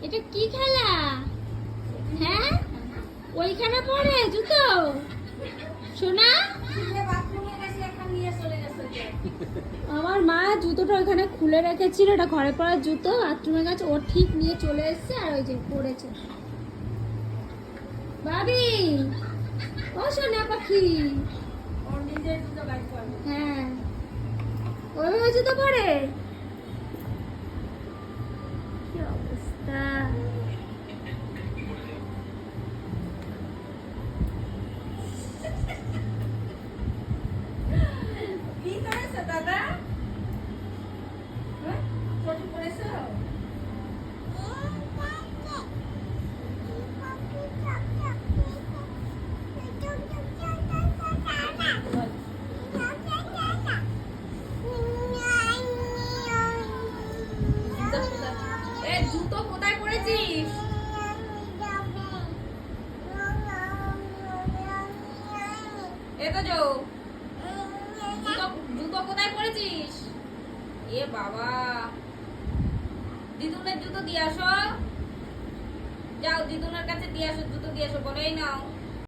এটা কি খেলা? হ্যাঁ, ওইখানে পড়ে জুতো সোনা। আমার মা জুতোটা ওখানে খুলে রেখেছিল, এটা ঘরে পড়ার জুতো, বাথরুমে গেছে, ও ঠিক নিয়ে চলে এসেছে আর ওই যে পড়েছে। ভাবি, ও সোনা পাখি, হ্যাঁ ওইভাবে জুতো পরে। কি অবস্থা! কি করেছো দাদা? হ্যাঁ, ছোট করেছো? জুতো কোথায় পড়েছিস? এ তো জো, জুতো কোথায় পড়েছিস? এ বাবা, দিদুনের জুতো দিয়ে আসো। যাও দিদুনের কাছে দিয়ে আসো, জুতো দিয়ে আসো, বলো এই নাও।